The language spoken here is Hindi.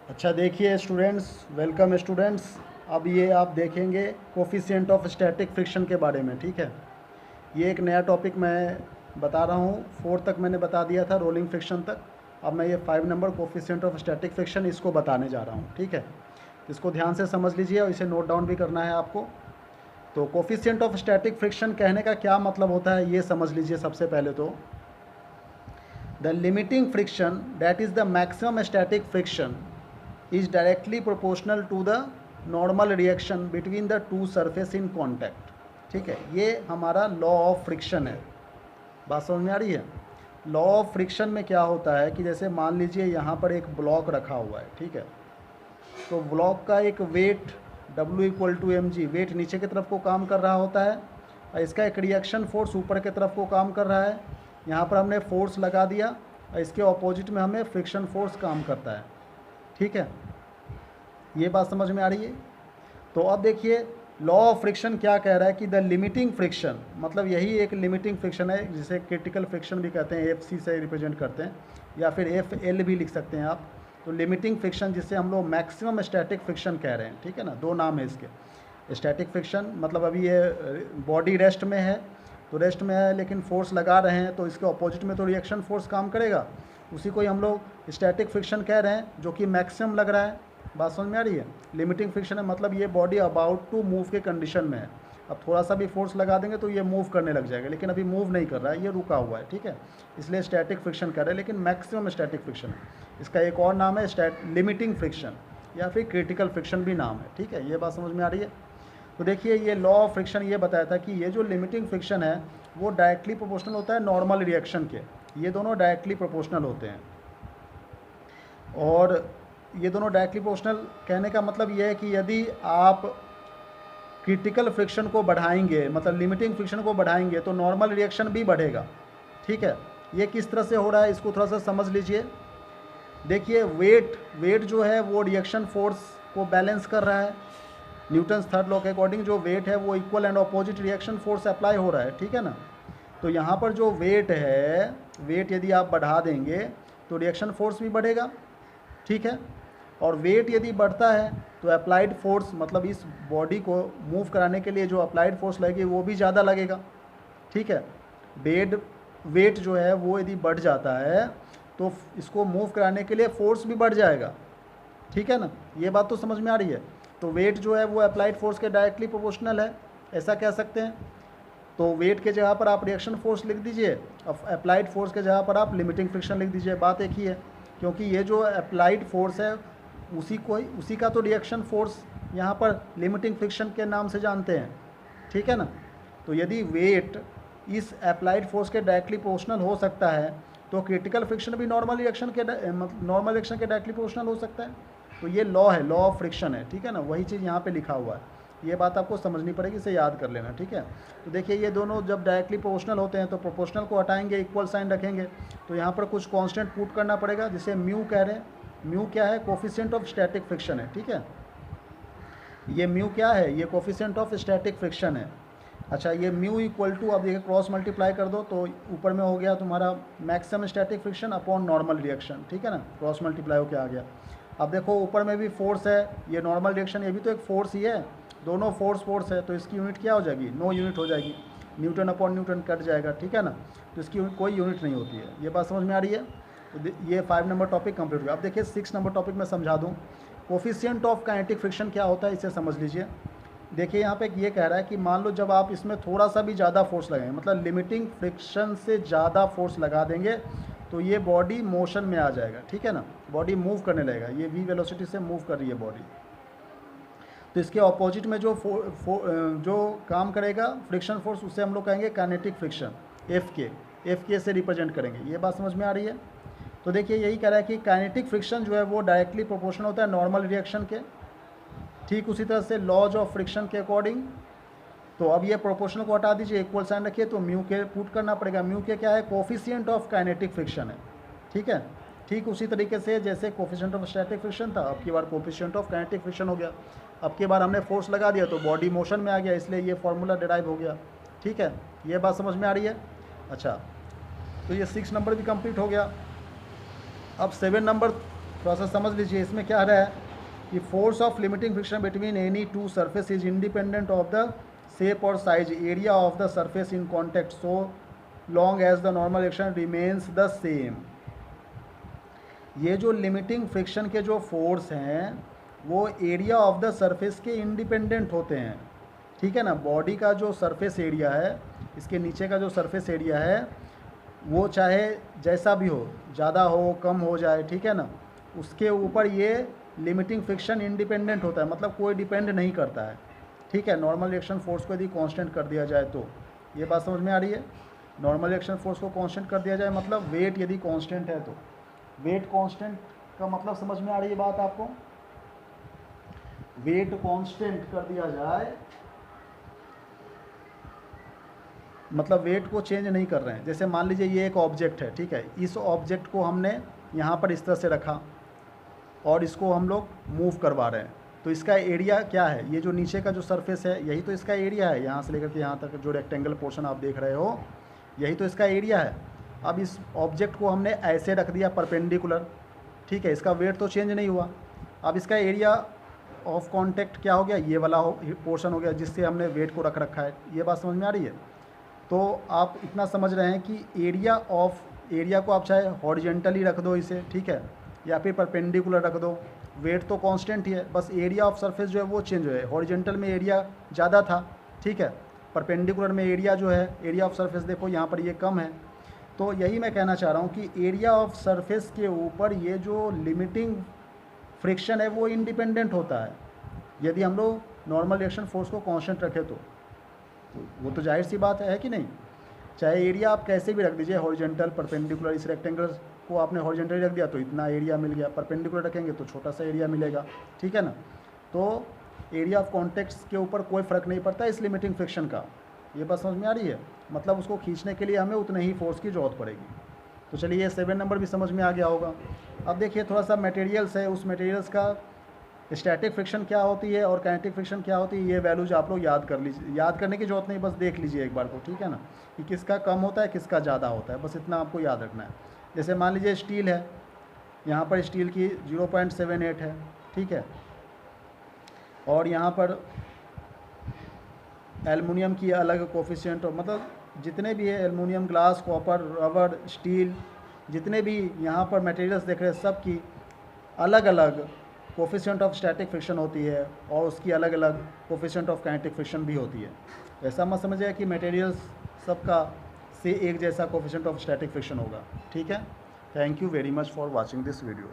अच्छा देखिए स्टूडेंट्स, वेलकम स्टूडेंट्स। अब ये आप देखेंगे कोफिशिएंट ऑफ स्टैटिक फ्रिक्शन के बारे में। ठीक है, ये एक नया टॉपिक मैं बता रहा हूँ। 4 तक मैंने बता दिया था, रोलिंग फ्रिक्शन तक। अब मैं ये 5 number coefficient of static friction इसको बताने जा रहा हूँ। ठीक है, इसको ध्यान से समझ लीजिए और इसे नोट डाउन भी करना है आपको। तो कोफिशिएंट ऑफ स्टैटिक फ्रिक्शन कहने का क्या मतलब होता है ये समझ लीजिए सबसे पहले तो। The limiting friction that is the maximum static friction is directly proportional to the normal reaction between the two surface in contact। ठीक है, ये हमारा लॉ ऑफ फ्रिक्शन है। बात समझ में आ रही है? लॉ ऑफ फ्रिक्शन में क्या होता है कि जैसे मान लीजिए यहाँ पर एक ब्लॉक रखा हुआ है। ठीक है, तो ब्लॉक का एक वेट W = mg, वेट नीचे की तरफ को काम कर रहा होता है और इसका एक रिएक्शन फोर्स ऊपर की तरफ को काम कर रहा है। यहाँ पर हमने फोर्स लगा दिया और इसके ऑपोजिट में हमें फ्रिक्शन फोर्स काम करता है। ठीक है, ये बात समझ में आ रही है? तो अब देखिए लॉ ऑफ फ्रिक्शन क्या कह रहा है कि द लिमिटिंग फ्रिक्शन, मतलब यही एक लिमिटिंग फ्रिक्शन है जिसे क्रिटिकल फ्रिक्शन भी कहते हैं, FC से रिप्रेजेंट करते हैं, या फिर FL भी लिख सकते हैं आप। तो लिमिटिंग फ्रिक्शन जिसे हम लोग मैक्सिमम स्टैटिक फ्रिक्शन कह रहे हैं। ठीक है ना, दो नाम है इसके। स्टैटिक फ्रिक्शन मतलब अभी ये बॉडी रेस्ट में है, तो रेस्ट में है लेकिन फोर्स लगा रहे हैं तो इसके अपोजिट में तो रिएक्शन फोर्स काम करेगा, उसी को ही हम लोग स्टैटिक फ्रिक्शन कह रहे हैं जो कि मैक्सिमम लग रहा है। बात समझ में आ रही है? लिमिटिंग फ्रिक्शन है मतलब ये बॉडी अबाउट टू मूव के कंडीशन में है। अब थोड़ा सा भी फोर्स लगा देंगे तो ये मूव करने लग जाएगा, लेकिन अभी मूव नहीं कर रहा है, ये रुका हुआ है। ठीक है, इसलिए स्टैटिक फ्रिक्शन कह रहे हैं, लेकिन मैक्सिमम स्टैटिक फ्रिक्शन है। इसका एक और नाम है लिमिटिंग फ्रिक्शन या फिर क्रिटिकल फ्रिक्शन भी नाम है। ठीक है, ये बात समझ में आ रही है? तो देखिए ये लॉ ऑफ फ्रिक्शन ये बताया था कि ये जो लिमिटिंग फ्रिक्शन है वो डायरेक्टली प्रोपोर्शनल होता है नॉर्मल रिएक्शन के। ये दोनों डायरेक्टली प्रोपोर्शनल होते हैं। और ये दोनों डायरेक्टली प्रोपोर्शनल कहने का मतलब ये है कि यदि आप क्रिटिकल फ्रिक्शन को बढ़ाएंगे, मतलब लिमिटिंग फ्रिक्शन को बढ़ाएंगे, तो नॉर्मल रिएक्शन भी बढ़ेगा। ठीक है, ये किस तरह से हो रहा है इसको थोड़ा सा समझ लीजिए। देखिए वेट जो है वो रिएक्शन फोर्स को बैलेंस कर रहा है। न्यूटन्स थर्ड लॉ के अकॉर्डिंग जो वेट है वो equal and opposite reaction force apply हो रहा है। ठीक है ना, तो यहाँ पर जो वेट है, वेट यदि आप बढ़ा देंगे तो रिएक्शन फोर्स भी बढ़ेगा। ठीक है, और वेट यदि बढ़ता है तो अप्लाइड फोर्स, मतलब इस बॉडी को मूव कराने के लिए जो अप्लाइड फोर्स लगेगी वो भी ज़्यादा लगेगा। ठीक है, वेट जो है वो यदि बढ़ जाता है तो इसको मूव कराने के लिए फोर्स भी बढ़ जाएगा। ठीक है ना, ये बात तो समझ में आ रही है? तो वेट जो है वो अप्लाइड फोर्स के डायरेक्टली प्रोपोर्शनल है, ऐसा कह सकते हैं। तो वेट के जगह पर आप रिएक्शन फोर्स लिख दीजिए, अप्लाइड फोर्स के जगह पर आप लिमिटिंग फ्रिक्शन लिख दीजिए, बात एक ही है। क्योंकि ये जो अप्लाइड फोर्स है उसी का तो रिएक्शन फोर्स यहाँ पर लिमिटिंग फ्रिक्शन के नाम से जानते हैं। ठीक है ना, तो यदि वेट इस अप्लाइड फोर्स के डायरेक्टली प्रोपोर्शनल हो सकता है तो क्रिटिकल फ्रिक्शन भी नॉर्मल रिएक्शन के डायरेक्टली प्रोपोर्शनल हो सकता है। तो ये लॉ है, लॉ ऑफ फ्रिक्शन है। ठीक है ना, वही चीज़ यहाँ पे लिखा हुआ है। ये बात आपको समझनी पड़ेगी, इसे याद कर लेना। ठीक है, तो देखिए ये दोनों जब डायरेक्टली प्रोपोर्शनल होते हैं तो प्रोपोर्शनल को हटाएंगे, इक्वल साइन रखेंगे, तो यहाँ पर कुछ कांस्टेंट पुट करना पड़ेगा जिसे म्यू कह रहे हैं। म्यू क्या है? कोफिशिएंट ऑफ स्टैटिक फ्रिक्शन है। ठीक है, ये म्यू क्या है? ये कोफिशिएंट ऑफ स्टैटिक फ्रिक्शन है। अच्छा, ये म्यू इक्वल टू, अब देखिए क्रॉस मल्टीप्लाई कर दो तो ऊपर में हो गया तुम्हारा maximum static friction upon normal reaction. ठीक है ना, क्रॉस मल्टीप्लाई होकर आ गया। अब देखो ऊपर में भी फोर्स है, ये नॉर्मल रिएक्शन, ये भी तो एक फोर्स ही है, दोनों फोर्स है, तो इसकी यूनिट क्या हो जाएगी? नो यूनिट हो जाएगी, न्यूटन अपॉन न्यूटन कट जाएगा। ठीक है ना, तो इसकी कोई यूनिट नहीं होती है। ये बात समझ में आ रही है? तो ये 5 नंबर टॉपिक कंप्लीट हो गया। अब देखिए 6 नंबर टॉपिक में समझा दूँ। कोफिशिएंट ऑफ काइनेटिक फ्रिक्शन क्या होता है इसे समझ लीजिए। देखिए यहाँ पे ये कह रहा है कि मान लो जब आप इसमें थोड़ा सा भी ज़्यादा फोर्स लगाएंगे, मतलब लिमिटिंग फ्रिक्शन से ज़्यादा फोर्स लगा देंगे तो ये बॉडी मोशन में आ जाएगा। ठीक है ना, बॉडी मूव करने लगेगा, ये v वेलोसिटी से मूव कर रही है बॉडी। तो इसके ऑपोजिट में जो काम करेगा फ्रिक्शन फोर्स, उसे हम लोग कहेंगे काइनेटिक फ्रिक्शन, एफ के से रिप्रेजेंट करेंगे। ये बात समझ में आ रही है? तो देखिए यही कह रहा है कि काइनेटिक फ्रिक्शन जो है वो डायरेक्टली प्रोपोर्शनल होता है नॉर्मल रिएक्शन के। ठीक उसी तरह से लॉज ऑफ फ्रिक्शन के अकॉर्डिंग, तो अब ये प्रोपोर्शनल को हटा दीजिए, इक्वल साइन रखिए, तो म्यू के पुट करना पड़ेगा। म्यू के क्या है? कोफिशिएंट ऑफ काइनेटिक फ्रिक्शन है। ठीक है, ठीक उसी तरीके से जैसे कोफिशिएंट ऑफ स्टैटिक फ्रिक्शन था, अब की बार कोफिशिएंट ऑफ काइनेटिक फ्रिक्शन हो गया। अब की बार हमने फोर्स लगा दिया तो बॉडी मोशन में आ गया, इसलिए ये फॉर्मूला डिराइव हो गया। ठीक है, ये बात समझ में आ रही है? अच्छा, तो ये 6 नंबर भी कंप्लीट हो गया। अब 7 नंबर थोड़ा सा समझ लीजिए, इसमें क्या रहा है कि force of limiting friction between any two surface is independent of the shape और size area of the surface in contact so long as the normal action remains the same. ये जो लिमिटिंग फ्रिक्शन के जो फोर्स हैं वो एरिया ऑफ द सरफेस के इंडिपेंडेंट होते हैं, ठीक है ना। बॉडी का जो सरफेस एरिया है, इसके नीचे का जो सरफेस एरिया है, वो चाहे जैसा भी हो, ज़्यादा हो कम हो जाए, ठीक है ना, उसके ऊपर ये लिमिटिंग फ्रिक्शन इंडिपेंडेंट होता है, मतलब कोई डिपेंड नहीं करता है, ठीक है। नॉर्मल रिएक्शन फोर्स को यदि कांस्टेंट कर दिया जाए तो, ये बात समझ में आ रही है। नॉर्मल रिएक्शन फोर्स को कांस्टेंट कर दिया जाए मतलब वेट यदि कांस्टेंट है तो, वेट कांस्टेंट का मतलब समझ में आ रही है बात आपको। वेट कांस्टेंट कर दिया जाए मतलब वेट को चेंज नहीं कर रहे हैं। जैसे मान लीजिए ये एक ऑब्जेक्ट है, ठीक है, इस ऑब्जेक्ट को हमने यहाँ पर इस तरह से रखा और इसको हम लोग मूव करवा रहे हैं, तो इसका एरिया क्या है, ये जो नीचे का जो सरफेस है यही तो इसका एरिया है। यहाँ से लेकर के यहाँ तक जो रेक्टेंगल पोर्शन आप देख रहे हो यही तो इसका एरिया है। अब इस ऑब्जेक्ट को हमने ऐसे रख दिया परपेंडिकुलर, ठीक है, इसका वेट तो चेंज नहीं हुआ। अब इसका एरिया ऑफ कॉन्टैक्ट क्या हो गया, ये वाला पोर्शन हो गया जिससे हमने वेट को रख रखा है। ये बात समझ में आ रही है। तो आप इतना समझ रहे हैं कि एरिया को आप चाहे हॉरिजेंटली रख दो इसे, ठीक है, या फिर परपेंडिकुलर रख दो, वेट तो कांस्टेंट ही है, बस एरिया ऑफ सरफेस जो है वो चेंज है। हॉरिजेंटल में एरिया ज़्यादा था, ठीक है, परपेंडिकुलर में एरिया जो है, एरिया ऑफ सरफेस देखो यहाँ पर ये कम है। तो यही मैं कहना चाह रहा हूँ कि एरिया ऑफ सरफेस के ऊपर ये जो लिमिटिंग फ्रिक्शन है वो इंडिपेंडेंट होता है यदि हम लोग नॉर्मल रिएक्शन फोर्स को कांस्टेंट रखें तो वो तो जाहिर सी बात है कि नहीं। चाहे एरिया आप कैसे भी रख दीजिए, हॉरिजेंटल परपेंडिकुलर, इस रेक्टेंगल को आपने हॉरिजेंटली रख दिया तो इतना एरिया मिल गया, परपेंडिकुलर रखेंगे तो छोटा सा एरिया मिलेगा, ठीक है ना। तो एरिया ऑफ कॉन्टैक्ट्स के ऊपर कोई फ़र्क नहीं पड़ता इस लिमिटिंग फ्रिक्शन का। ये बात समझ में आ रही है, मतलब उसको खींचने के लिए हमें उतने ही फोर्स की ज़रूरत पड़ेगी। तो चलिए ये 7 नंबर भी समझ में आ गया होगा। अब देखिए थोड़ा सा मटेरियल्स है, उस मटेरियल्स का स्टैटिक फ्रिक्शन क्या होती है और काइनेटिक फ्रिक्शन क्या होती है, ये वैल्यूज आप लोग याद कर लीजिए। याद करने की जरूरत नहीं, बस देख लीजिए एक बार को, ठीक है ना, कि किसका कम होता है किसका ज़्यादा होता है, बस इतना आपको याद रखना है। जैसे मान लीजिए स्टील है, यहाँ पर स्टील की 0.78 है, ठीक है, और यहाँ पर एल्युमिनियम की अलग कोफिशिएंट, मतलब जितने भी है aluminium, glass, copper, rubber, steel, जितने भी यहाँ पर मटेरियल्स देख रहे हैं सब की अलग अलग कोफिशिएंट ऑफ स्टैटिक फ्रिक्शन होती है और उसकी अलग अलग कोफिशिएंट ऑफ काइनेटिक फ्रिक्शन भी होती है। ऐसा मत समझिए कि मटेरियल्स सबका से एक जैसा कोफिशिएंट ऑफ स्टैटिक फ्रिक्शन होगा, ठीक है। Thank you very much for watching this video.